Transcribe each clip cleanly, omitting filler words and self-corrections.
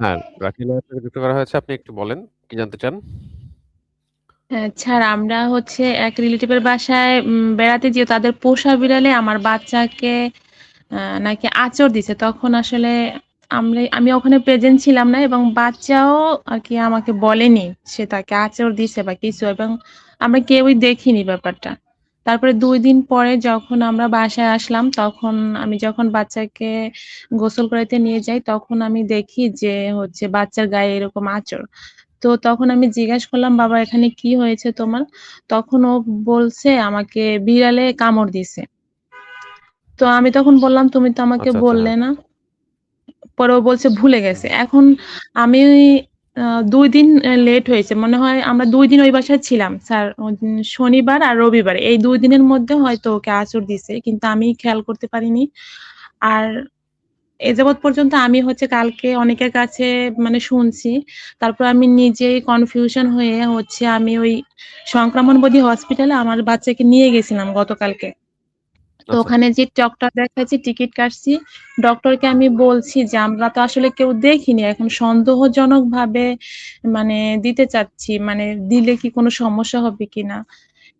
হ্যাঁ, রাকিব আপনাকে যুক্ত করা হয়েছে। আপনি একটু বলেন, কি জানতে চান? হ্যাঁ, স্যার আমরা হচ্ছে এক রিলেটিভের বাসায় বেড়াতে যেয়ে তাদের পোষা বিড়ালে আমার বাচ্চাকে নাকি আঁচড় দিছে। তখন আসলে আমি ওখানে প্রেজেন্ট ছিলাম না এবং বাচ্চাও আরকি আমাকে বলেনি সে তাকে আঁচড় দিছে বা কিছু, এবং আমরা কেউই দেখিনি ব্যাপারটা। তারপরে ২ দিন পরে যখন আমরা বাসায় আসলাম, তখন আমি যখন বাচ্চাকে গোসল করাইতে নিয়ে যাই, তখন আমি দেখি যে হচ্ছে বাচ্চার গায়ে এরকম আঁচড়। তো তখন আমি জিজ্ঞাসা করলাম, "বাবা এখানে কি হয়েছে তোমার?" তখন ও বলছে আমাকে বিড়ালে কামড় দিছে। তো আমি তখন বললাম, "তুমি তো আমাকে আচ্ছা, আচ্ছা। বললে হ্যাঁ। না।" পরে ও বলছে ভুলে হুম। গেছে। এখন আমি ২ দিন লেট হয়েছে। মনে হয় আমরা ২ দিন ওই বাসায় ছিলাম স্যার। শনিবার আর রবিবার। এই ২ দিনের মধ্যে হয়তো ওকে আঁচড় দিছে। কিন্তু আমি খেয়াল করতে পারিনি। আর এ যাবৎ পর্যন্ত আমি হচ্ছে কালকে অনেকের কাছে মানে শুনছি। তারপর আমি নিজেই কনফিউশন হয়ে হচ্ছে আমি ওই সংক্রমণবোধী হসপিটালে আমার বাচ্চাকে নিয়ে গেছিলাম গতকালকে। তো আচ্ছা। ওখানে যে ডক্টর দেখাচ্ছি, টিকিট কাটছি। ডক্টরকে আমি বলছি যে, "আমরা তো আসলে কেউ দেখিনি। এখন সন্দেহজনকভাবে মানে দিতে চাচ্ছি। মানে দিলে কি কোনো সমস্যা হবে কিনা?"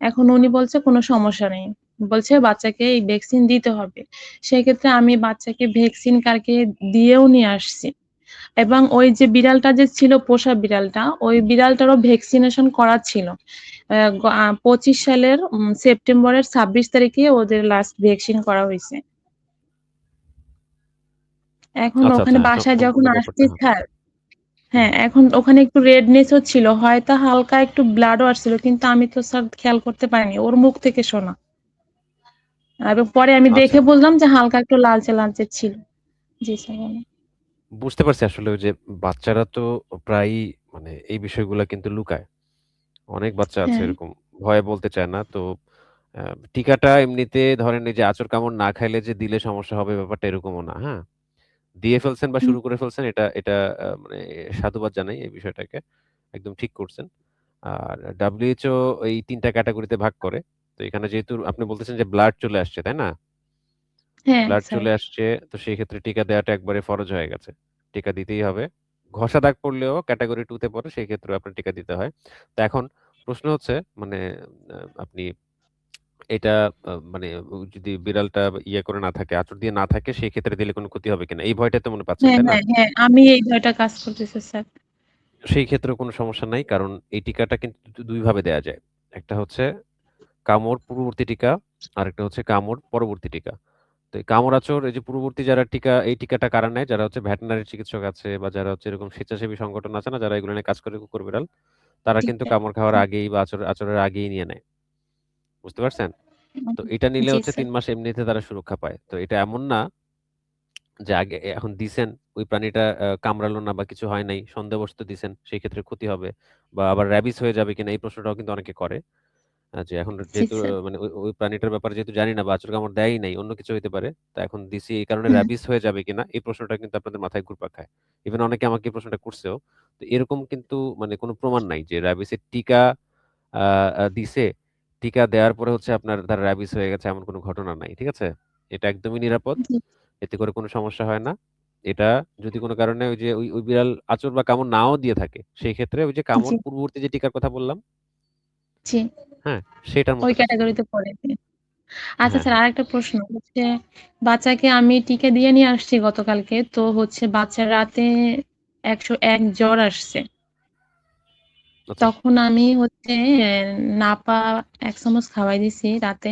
এখন উনি বলছে, "কোনো সমস্যা নেই।" বলছে, "বাচ্চাকে এই ভ্যাকসিন দিতে হবে।" সেক্ষেত্রে আমি বাচ্চাকে ভ্যাকসিন কালকে দিয়েও নিয়ে আসছি। এবং ওই যে বিড়ালটা যে ছিল পোষা বিড়ালটা, ওই বিড়ালটারও ভ্যাকসিনেশন করা ছিল। ২৫ সালের সেপ্টেম্বরের ২৬ তারিখে ওদের লাস্ট ভ্যাকসিন করা হইছে। এখন আচ্ছা, ওখানে আচ্ছা। বাসায় যখন সম্পূর্ণ আসছি ব্যাপারটা হ্যাঁ। স্যার, হুম। হ্যাঁ, এখন ওখানে একটু রেডনেস ও ছিল। হয়তো হালকা একটু ব্লাডও আসছিল। কিন্তু আমি তো স্যার খেয়াল করতে পারিনি। ওর মুখ থেকে শোনা। এবং পরে আমি আচ্ছা। দেখে বুঝলাম যে হালকা একটু লালচে, লালচে ছিল। জি স্যার বলেন। বুঝতে পারছি আসলে ওই যে বাচ্চারা তো প্রায়ই মানে এই বিষয়গুলা কিন্তু লুকায়। অনেক বাচ্চা আছে হ্যাঁ, এরকম। ভয়ে বলতে চায় না। তো আ টিকাটা এমনিতে ধরেন এই যে আঁচড় কামড় না খাইলে যে দিলে সমস্যা হবে ব্যাপারটা এরকমও না, হ্যাঁ? দিয়ে ফেলছেন বা হুম, শুরু করে ফেলছেন এটা এটা মানে সাধুবাদ জানাই এই বিষয়টাকে। একদম ঠিক করছেন। আর WHO এই ৩ টা ক্যাটেগরিতে ভাগ করে। তো এখানে যেহেতু আপনি বলতেছেন যে ব্লাড চলে আসছে, তাই না? হ্যাঁ ব্লাড স্যার। চলে আসছে তো সেই ক্ষেত্রে টিকা দেওয়াটা একবারে ফরজ হয়ে গেছে। টিকা দিতেই হবে। ঘষা দাগ পড়লেও ক্যাটেগরি 2 তে পড়ে সেই ক্ষেত্রেও আপনার টিকা দিতে হয়। তো এখন প্রশ্ন হচ্ছে মানে আপনি এটা মানে যদি বিড়ালটা ইয়ে করে না থাকে, আঁচড় দিয়ে না থাকে সেই ক্ষেত্রে দিলে কোনো ক্ষতি হবে কিনা? এই ভয়টাই তো মনে পাচ্ছেন, হ্যাঁ, তাই না? হ্যাঁ, হ্যাঁ। আমি এই ভয়টা কাজ করতেছে স্যার। সেই ক্ষেত্রেও কোনো সমস্যা নাই। কারণ এই টিকাটা কিন্তু ২ ভাবে দেয়া যায়। একটা হচ্ছে কামড় পূর্ববর্তী টিকা, আরেকটা হচ্ছে কামড় পরবর্তী টিকা। তো এই কামড়াচোর এই যে পূর্ববর্তী যারা টিকা এই টিকাটা কারা নেয়? যারা হচ্ছে ভেটেরিনারি চিকিৎসক আছে বা যারা হচ্ছে এরকম স্বেচ্ছাসেবী সংগঠন আছে না? যারা এগুলো নিয়ে কাজ করে কুকুর বিড়াল, তারা জি কিন্তু স্যার। কামড় খাওয়ার হুম, আগেই বা আঁচড়ের আগেই নিয়ে নেয়। বুঝতে পারছেন? তো এটা নিলে জি হচ্ছে স্যার। ৩ মাস এমনিতে তারা সুরক্ষা পায়। তো এটা এমন না যে আগে এখন দিছেন, ওই প্রাণীটা কামড়ালো না বা কিছু হয় নাই, সন্দেহবশত দিছেন, সেই ক্ষেত্রে ক্ষতি হবে বা আবার র‍্যাবিস হয়ে যাবে কিনা এই প্রশ্নটাও কিন্তু অনেকে করে। যে এখন জি যেহেতু স্যার। মানে ওই প্রাণীটার ব্যাপারে যেহেতু জানি না বা আঁচড় কামড় দেয়ই নাই, অন্য কিছু হইতে পারে। তো এখন দিছি এই কারণে হুম, র‍্যাবিস হয়ে যাবে কিনা এই প্রশ্নটা কিন্তু আপনাদের মাথায় ঘুরপাক খায়। ইভেন অনেকে আমাকে এই প্রশ্নটা করছেও। তো এরকম কিন্তু মানে কোনো প্রমাণ নাই যে র‍্যাবিসের টিকা আ আ দিছে, টিকা দেওয়ার পরে হচ্ছে আপনার তার র‍্যাবিস হয়ে গেছে এমন কোনো ঘটনা নাই। ঠিক আছে? এটা একদমই নিরাপদ। জি, এতে করে কোনো সমস্যা হয় না। এটা যদি কোনো কারণে ওই যে ওই বিড়াল আঁচড় বা কামড় নাও দিয়ে থাকে, সেই ক্ষেত্রে ওই যে জি, কামড় পূর্ববর্তী যে টিকার কথা বললাম, জি। হ্যাঁ? সেটার ওই মতো কাজ করবে। ক্যাটেগরিতে পড়ে। আচ্ছা হ্যাঁ, স্যার, হ্যাঁ। আরেকটা প্রশ্ন হচ্ছে, বাচ্চাকে আমি টিকা দিয়ে নিয়ে আসছি গতকালকে। তো হচ্ছে বাচ্চার রাতে ১০১ জ্বর আসছে। আচ্ছা, তখন আমি হচ্ছে নাপা ১ চামচ খাওয়াই দিছি রাতে।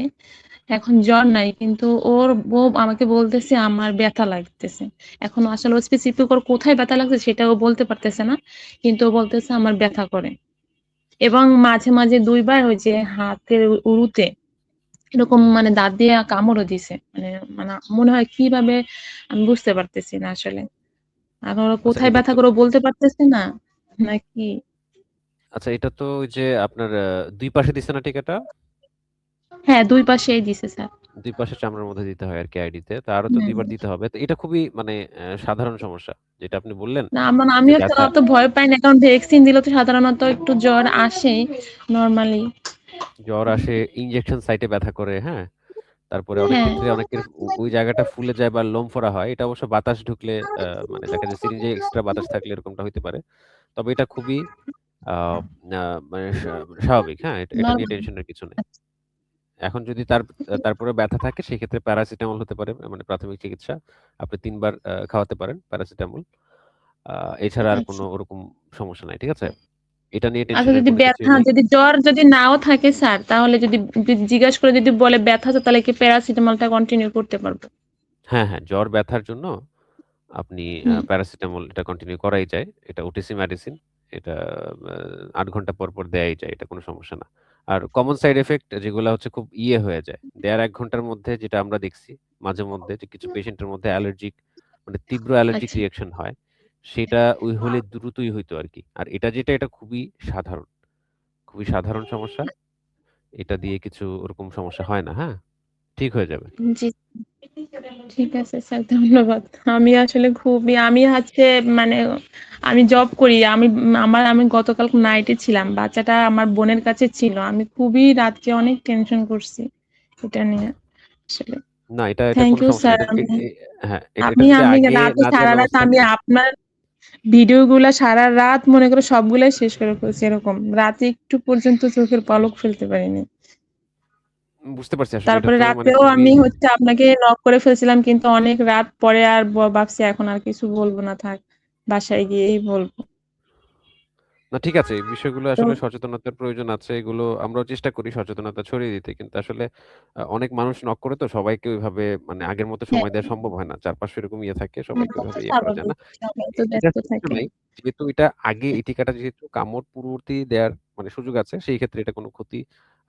এখন জ্বর নাই। কিন্তু ও আমাকে বলতেছে আমার ব্যথা লাগতেছে। এখন আসলে ও স্পেসিফিক ওর কোথায় ব্যথা লাগছে সেটা ও বলতে পারতেছে না। কিন্তু ও বলতেছে আমার ব্যথা করে। এবং মাঝে, মাঝে ২ বার ওই যে হাতের উরুতে এরকম মানে দাঁত দিয়ে কামড়ও দিছে। মানে মনে হয় কিভাবে আমি বুঝতে পারতেছি না আসলে। এখন ওরা আচ্ছা কোথায় এটা ব্যথা তো করে ও বলতে পারতেছে না নাকি? এটা তো ওই যে আপনার ২ পাশে দিছে না টিকাটা? হ্যাঁ, ২ পাশেই দিছে স্যার। ২ পাশে চামড়ার মধ্যে দিতে হয় আরকি আইডিতে। তো আরও তো ২ হুম। বার দিতে হবে। তো এটা খুবই মানে সাধারণ সমস্যা। যেটা আপনি বললেন না মানে যে আমিও তো ব্যথা অত ভয় পাই না। কারণ ভ্যাকসিন দিলে তো সাধারণত একটু জ্বর আসেই নরমালি। জ্বর আসে, ইনজেকশন সাইটে ব্যথা করে, হ্যাঁ? তারপরে অনেক হ্যাঁ, ক্ষেত্রে অনেকের ওই জায়গাটা ফুলে যায় বা লোম ফোড়া হয়। এটা অবশ্য বাতাস ঢুকলে মানে দেখা যায় সিরিঞ্জে এক্সট্রা বাতাস থাকলে এরকমটা হইতে পারে। তবে এটা খুবই আ আ মানে স্বাভাবিক, হ্যাঁ? এটা নিয়ে নরমাল। টেনশনের কিছু নেই। এখন যদি তারপরেও ব্যথা থাকে সেক্ষেত্রে প্যারাসিটামল হতে পারে মানে প্রাথমিক চিকিৎসা। আপনি ৩ বার খাওয়াতে পারেন প্যারাসিটামল। আ এছাড়া আর আচ্ছা। কোনো ওরকম সমস্যা নাই। ঠিক আছে? এটা নিয়ে আচ্ছা, টেনশনের যদি কোনো কিছুই ব্যথা নেই। যদি জ্বর যদি নাও থাকে স্যার, তাহলে যদি জিজ্ঞাসা করে যদি বলে ব্যথা আছে, তাহলে কি প্যারাসিটামলটা কন্টিনিউ করতে পারবো? হ্যাঁ, হ্যাঁ, জ্বর ব্যথার জন্য আপনি হুম। প্যারাসিটামল এটা কন্টিনিউ করাই যায়। এটা ওটিসি মেডিসিন। এটা আ ৮ ঘন্টা পর, পর দেয়াই যায়। এটা কোনো সমস্যা না। আর কমন সাইড ইফেক্ট যেগুলা হচ্ছে খুব হয়ে যায়। দেয়ার ১ ঘন্টার মধ্যে যেটা আমরা দেখছি মাঝে মধ্যে যে কিছু পেশেন্টের মধ্যে অ্যালার্জিক মানে তীব্র অ্যালার্জিক আচ্ছা। রিঅ্যাকশন হয়। সেটা ওই হলে দ্রুতই হইতো আরকি। আর এটা যেটা এটা খুবই সাধারণ। খুবই সাধারণ সমস্যা। এটা দিয়ে কিছু ওরকম সমস্যা হয় না, হ্যাঁ? ঠিক হয়ে যাবে। জি, ঠিক আছে স্যার, ধন্যবাদ। আমি আসলে খুবই আমি হচ্ছে মানে আমি জব করি। আমি গতকাল নাইটে ছিলাম। বাচ্চাটা আমার বোনের কাছে ছিল। আমি খুবই রাত্রে অনেক টেনশন করছি এটা নিয়ে আসলে। না এটা থ্যাংক কোনো ইউ সমস্যা না। স্যার। এটা এ এ হ্যাঁ, এটা আপনি যদি আমি আগে রাতে না দেওয়ার সারারাত ব্যবস্থা আমি আপনার ভিডিওগুলা সারারাত মনে করে সবগুলাই শেষ করে ফেলছি এরকম। রাতে একটু পর্যন্ত চোখের পলক ফেলতে পারিনি। বুঝতে পারছি আসলে এটা তারপরে তো মানে রাতেও খুবই আমি হচ্ছে আপনাকে নক করে ফেলছিলাম, কিন্তু অনেক রাত পরে আর ভাবছি এখন আর কিছু বলব না, থাক। বাসায় গিয়েই বলব। না ঠিক আছে। এই বিষয়গুলো তো আসলে সচেতনতার প্রয়োজন আছে। এগুলো আমরাও চেষ্টা করি সচেতনতা ছড়িয়ে দিতে। কিন্তু আসলে অনেক মানুষ নক করে তো সবাইকে ওইভাবে মানে আগের মতো হ্যাঁ, সময় দেওয়া সম্ভব হয় না। চারপাশে এরকম থাকে সবাইকে এটা তো ওইভাবে করা যায় স্বাভাবিক। না। সবাই তো এটার ব্যস্ত সমস্যা থাকে। নাই। যেহেতু এটা আগে এই টিকাটা যেহেতু কামড় পূর্ববর্তী দেয়ার মানে সুযোগ আছে, সেই ক্ষেত্রে এটা কোনো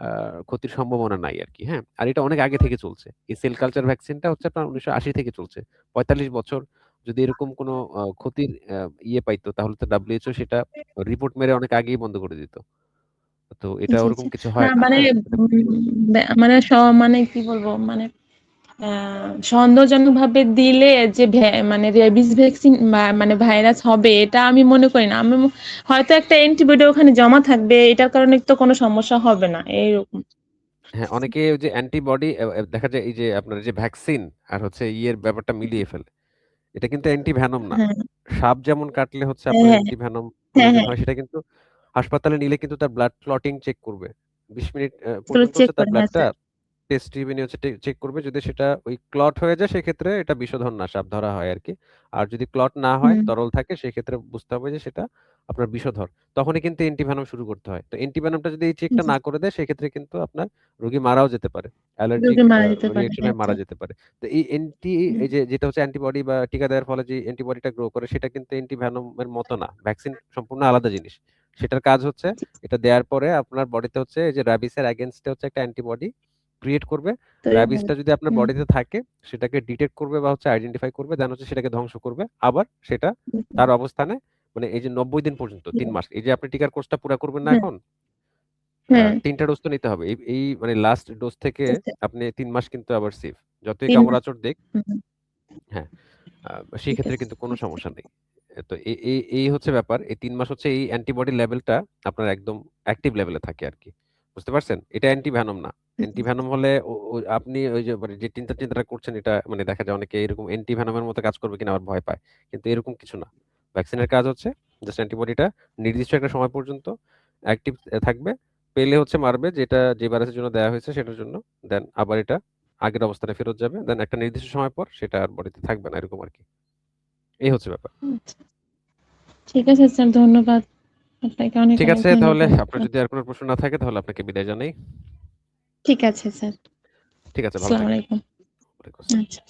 আ ক্ষতির সম্ভাবনা নাই আরকি, হ্যাঁ? আর এটা অনেক আগে থেকে চলছে। এই সেল কালচার ভ্যাকসিনটা হচ্ছে আপনার ১৯৮০ থেকে চলছে। ৪৫ বছর যদি এরকম কোনো ক্ষতির পাইতো তাহলে তো WHO সেটা রিপোর্ট মেরে অনেক আগেই বন্ধ করে দিত। তো এটা জি, ওরকম জি। কিছু না হয় না, মানে হ্যাঁ? এটা উম মানে মানে কি বলবো? মানে আ সন্দেহজনকভাবে দিলে যে মানে রেবিস ভ্যাকসিন মানে ভাইরাস হবে, এটা আমি মনে করি না। হয়তো একটা অ্যান্টিবডি ওখানে জমা থাকবে। এটার কারণে তো কোনো সমস্যা হবে না। এইরকম। হ্যাঁ, অনেকে ওই যে অ্যান্টিবডি দেখা যায় এই যে আপনার যে ভ্যাকসিন আর হচ্ছে ব্যাপারটা মিলিয়ে ফেলে। এটা কিন্তু অ্যান্টি ভেনম না। হ্যাঁ, সাপ যেমন কাটলে হচ্ছে আপনার হ্যাঁ, অ্যান্টি ভেনম হ্যাঁ, প্রয়োজন হ্যাঁ। হয় সেটা কিন্তু হাসপাতালে নিলে কিন্তু তার ব্লাড ক্লটিং চেক করবে। ২০ মিনিট এগুলো পর্যন্ত চেক হচ্ছে তার করে, হ্যাঁ ব্লাডটা স্যার। টেস্ট টিউবে নিয়ে হচ্ছে চেক করবে। যদি সেটা ওই ক্লট হয়ে যায় সেক্ষেত্রে এটা বিষধর না, সাপ ধরা হয় আরকি। আর যদি ক্লট না হয়, হুম, তরল থাকে সেক্ষেত্রে বুঝতে হবে যে সেটা আপনার বিষধর। তখনই কিন্তু অ্যান্টিভেনম শুরু করতে হয়। তো অ্যান্টিভেনমটা যদি এই চেকটা জি। না করে দেয় সেক্ষেত্রে কিন্তু আপনার রোগী মারাও যেতে পারে। অ্যালার্জিক রোগী মারা যেতে পারে। রিঅ্যাকশন হ্যাঁ হয়ে মারা স্যার। যেতে পারে। তো হুম, এই যে যেটা হচ্ছে অ্যান্টিবডি বা টিকা দেওয়ার ফলে যে অ্যান্টিবডিটা গ্রো করে সেটা কিন্তু অ্যান্টিভেনম এর মতো না। ভ্যাকসিন সম্পূর্ণ আলাদা জিনিস। সেটার কাজ হচ্ছে জি। এটা দেয়ার পরে আপনার বডিতে হচ্ছে এই যে র‍্যাবিস এর এগেইনস্ট এ হচ্ছে একটা অ্যান্টিবডি ক্রিয়েট করবে। তৈরি হবে। র‍্যাবিসটা যদি আপনার হুম, বডিতে থাকে সেটাকে ডিটেক্ট করবে বা হচ্ছে আইডেন্টিফাই করবে দেন হচ্ছে সেটাকে ধ্বংস করবে। আবার সেটা হুম, তার অবস্থানে মানে এই যে ৯০ দিন পর্যন্ত ৩ মাস। এই যে আপনি টিকার কোর্সটা পুরা করবেন না হ্যাঁ, এখন? হ্যাঁ। ৩ টা ডোজ তো নিতে হবে। এই মানে লাস্ট ডোজ থেকে আচ্ছা, আপনি ৩ মাস কিন্তু আবার সেফ। যতই ৩ মাস। কামড়-আঁচড় দেক হুম, হ্যাঁ, সেই ঠিক ক্ষেত্রে আছে। কিন্তু কোনো সমস্যা নেই। তো এই হচ্ছে ব্যাপার। এই ৩ মাস হচ্ছে এই অ্যান্টিবডি লেভেলটা আপনার একদম অ্যাক্টিভ লেভেলে থাকে আরকি। বুঝতে পারছেন? এটা অ্যান্টিভেনম না। অ্যান্টিভেনম হলে আপনি ওই যে মানে যে চিন্তাটা করছেন এটা মানে দেখা যায় অনেকে এরকম অ্যান্টিভেনমের মতো কাজ করবে কিনা আবার ভয় পায়। কিন্তু এরকম কিছু না। ভ্যাকসিনের কাজ হচ্ছে জাস্ট অ্যান্টিবডিটা নির্দিষ্ট একটা সময় পর্যন্ত অ্যাক্টিভ থাকবে। পেলে হচ্ছে মারবে যেটা যে ভাইরাসের জন্য দেয়া হয়েছে সেটার জন্য। দেন আবার এটা আগের অবস্থানে ফেরত যাবে। দেন একটা নির্দিষ্ট সময় পর সেটা আর বডিতে থাকবে না এরকম আরকি। এই হচ্ছে ব্যাপার। আচ্ছা। ঠিক আছে স্যার, ধন্যবাদ। আপনাকে অনেক, ঠিক অনেক আছে তাহলে ধন্যবাদ। আপনার যদি আর কোনো প্রশ্ন না থাকে তাহলে আপনাকে বিদায় জানাই। ঠিক আছে স্যার। ঠিক আছে ভালো আসসালামু থাকবেন। আলাইকুম। ওয়ালাইকুম আসসালাম। আচ্ছা।